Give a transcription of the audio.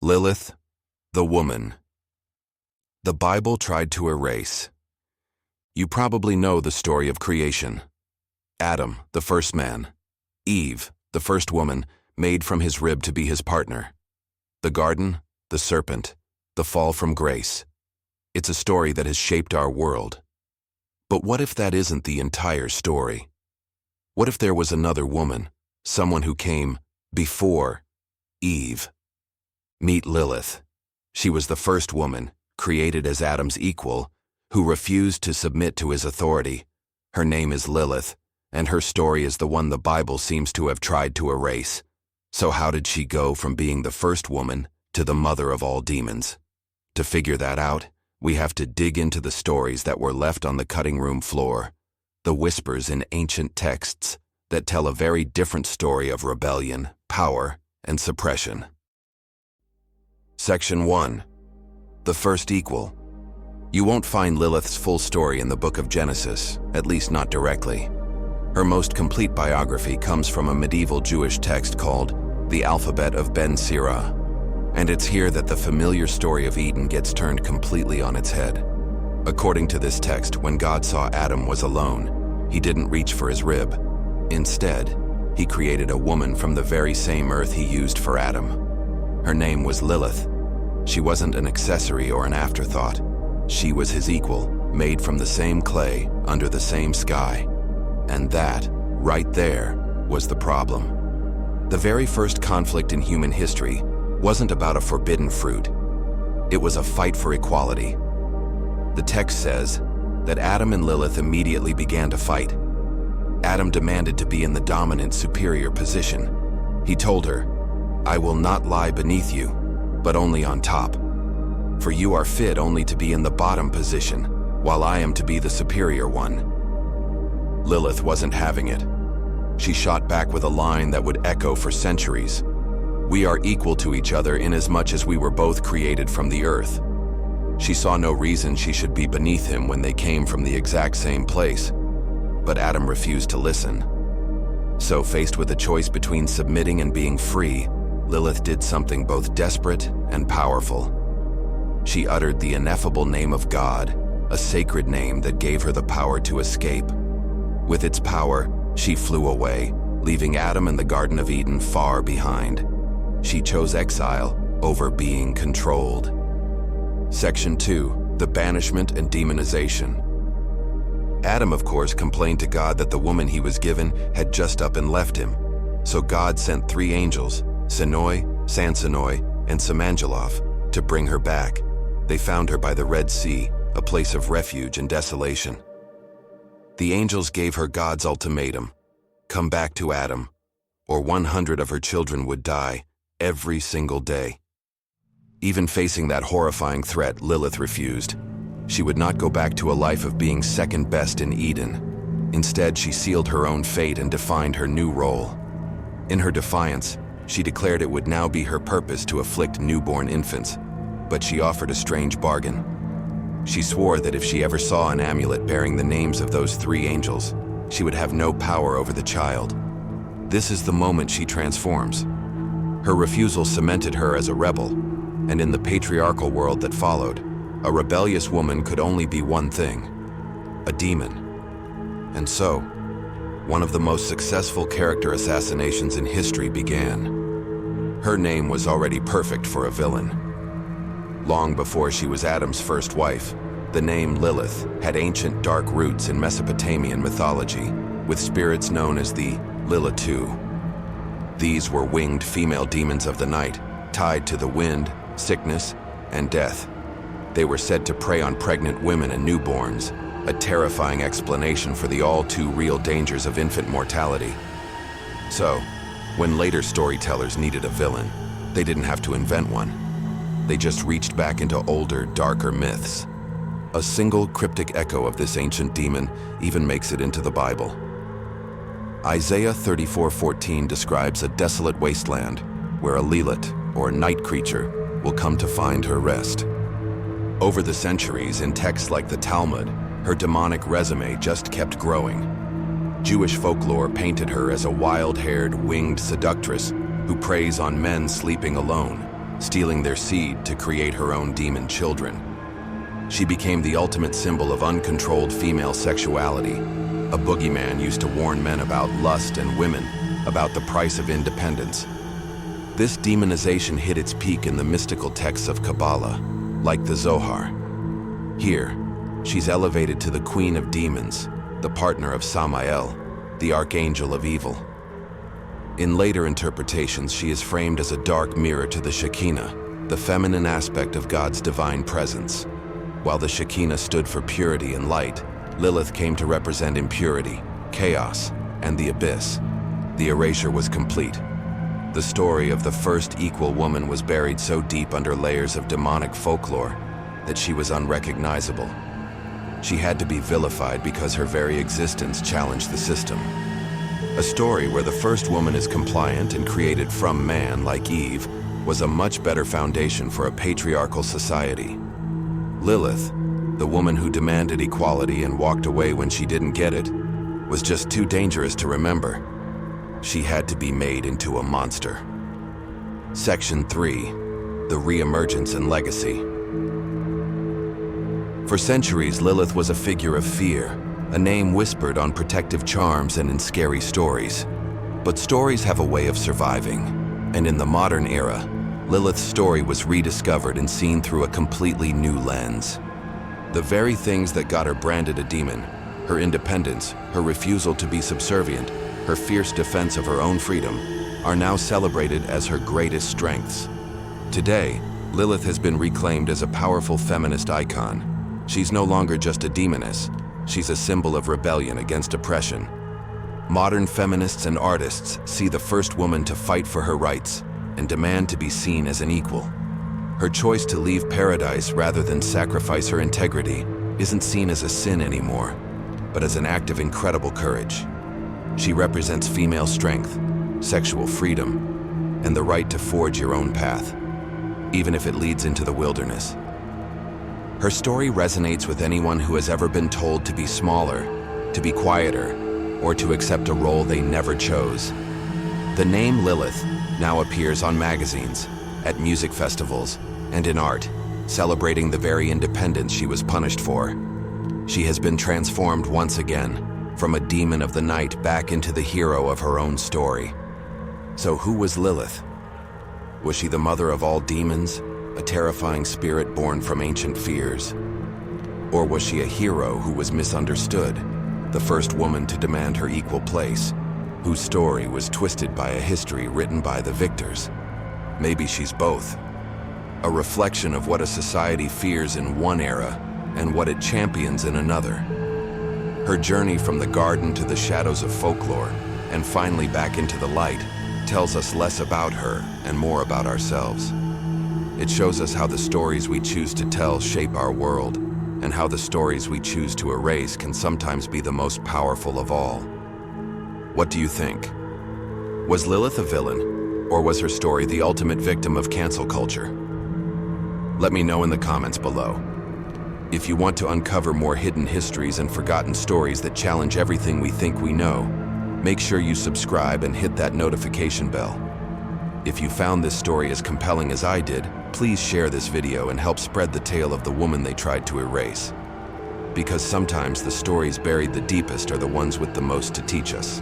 Lilith, the woman. The Bible tried to erase. You probably know the story of creation. Adam, the first man. Eve, the first woman, made from his rib to be his partner. The garden, the serpent, the fall from grace. It's a story that has shaped our world. But what if that isn't the entire story? What if there was another woman, someone who came before Eve? Meet Lilith. She was the first woman, created as Adam's equal, who refused to submit to his authority. Her name is Lilith, and her story is the one the Bible seems to have tried to erase. So how did she go from being the first woman to the mother of all demons? To figure that out, we have to dig into the stories that were left on the cutting room floor, the whispers in ancient texts that tell a very different story of rebellion, power, and suppression. Section 1. The First Equal. You won't find Lilith's full story in the book of Genesis, at least not directly. Her most complete biography comes from a medieval Jewish text called The Alphabet of Ben Sirah, and it's here that the familiar story of Eden gets turned completely on its head. According to this text, when God saw Adam was alone, he didn't reach for his rib. Instead, he created a woman from the very same earth he used for Adam. Her name was Lilith. She wasn't an accessory or an afterthought. She was his equal, made from the same clay, under the same sky. And that, right there, was the problem. The very first conflict in human history wasn't about a forbidden fruit. It was a fight for equality. The text says that Adam and Lilith immediately began to fight. Adam demanded to be in the dominant, superior position. He told her, "I will not lie beneath you, but only on top. For you are fit only to be in the bottom position, while I am to be the superior one." Lilith wasn't having it. She shot back with a line that would echo for centuries. "We are equal to each other inasmuch as we were both created from the earth." She saw no reason she should be beneath him when they came from the exact same place. But Adam refused to listen. So, faced with a choice between submitting and being free, Lilith did something both desperate and powerful. She uttered the ineffable name of God, a sacred name that gave her the power to escape. With its power, she flew away, leaving Adam and the Garden of Eden far behind. She chose exile over being controlled. Section 2. The Banishment and Demonization. Adam, of course, complained to God that the woman he was given had just up and left him. So God sent 3 angels, Sinoi, Sansonoi, and Samangeloth, to bring her back. They found her by the Red Sea, a place of refuge and desolation. The angels gave her God's ultimatum: come back to Adam, or 100 of her children would die every single day. Even facing that horrifying threat, Lilith refused. She would not go back to a life of being second best in Eden. Instead, she sealed her own fate and defined her new role. In her defiance, she declared it would now be her purpose to afflict newborn infants, but she offered a strange bargain. She swore that if she ever saw an amulet bearing the names of those 3 angels, she would have no power over the child. This is the moment she transforms. Her refusal cemented her as a rebel, and in the patriarchal world that followed, a rebellious woman could only be one thing: a demon. And so, one of the most successful character assassinations in history began. Her name was already perfect for a villain. Long before she was Adam's first wife, the name Lilith had ancient dark roots in Mesopotamian mythology, with spirits known as the Lilitu. These were winged female demons of the night, tied to the wind, sickness, and death. They were said to prey on pregnant women and newborns, a terrifying explanation for the all-too-real dangers of infant mortality. So, when later storytellers needed a villain, they didn't have to invent one. They just reached back into older, darker myths. A single cryptic echo of this ancient demon even makes it into the Bible. Isaiah 34:14 describes a desolate wasteland where a Lilith, or night creature, will come to find her rest. Over the centuries, in texts like the Talmud, her demonic resume just kept growing. Jewish folklore painted her as a wild-haired, winged seductress who preys on men sleeping alone, stealing their seed to create her own demon children. She became the ultimate symbol of uncontrolled female sexuality, a boogeyman used to warn men about lust and women about the price of independence. This demonization hit its peak in the mystical texts of Kabbalah, like the Zohar. Here, she's elevated to the queen of demons, the partner of Samael, the archangel of evil. In later interpretations, she is framed as a dark mirror to the Shekinah, the feminine aspect of God's divine presence. While the Shekinah stood for purity and light, Lilith came to represent impurity, chaos, and the abyss. The erasure was complete. The story of the first equal woman was buried so deep under layers of demonic folklore that she was unrecognizable. She had to be vilified because her very existence challenged the system. A story where the first woman is compliant and created from man, like Eve, was a much better foundation for a patriarchal society. Lilith, the woman who demanded equality and walked away when she didn't get it, was just too dangerous to remember. She had to be made into a monster. Section 3. The Reemergence and Legacy. For centuries, Lilith was a figure of fear, a name whispered on protective charms and in scary stories. But stories have a way of surviving, and in the modern era, Lilith's story was rediscovered and seen through a completely new lens. The very things that got her branded a demon, her independence, her refusal to be subservient, her fierce defense of her own freedom, are now celebrated as her greatest strengths. Today, Lilith has been reclaimed as a powerful feminist icon. She's no longer just a demoness, she's a symbol of rebellion against oppression. Modern feminists and artists see the first woman to fight for her rights and demand to be seen as an equal. Her choice to leave paradise rather than sacrifice her integrity isn't seen as a sin anymore, but as an act of incredible courage. She represents female strength, sexual freedom, and the right to forge your own path, even if it leads into the wilderness. Her story resonates with anyone who has ever been told to be smaller, to be quieter, or to accept a role they never chose. The name Lilith now appears on magazines, at music festivals, and in art, celebrating the very independence she was punished for. She has been transformed once again, from a demon of the night back into the hero of her own story. So who was Lilith? Was she the mother of all demons, a terrifying spirit born from ancient fears? Or was she a hero who was misunderstood, the first woman to demand her equal place, whose story was twisted by a history written by the victors? Maybe she's both. A reflection of what a society fears in one era and what it champions in another. Her journey from the garden to the shadows of folklore, and finally back into the light, tells us less about her and more about ourselves. It shows us how the stories we choose to tell shape our world, and how the stories we choose to erase can sometimes be the most powerful of all. What do you think? Was Lilith a villain, or was her story the ultimate victim of cancel culture? Let me know in the comments below. If you want to uncover more hidden histories and forgotten stories that challenge everything we think we know, make sure you subscribe and hit that notification bell. If you found this story as compelling as I did, please share this video and help spread the tale of the woman they tried to erase. Because sometimes the stories buried the deepest are the ones with the most to teach us.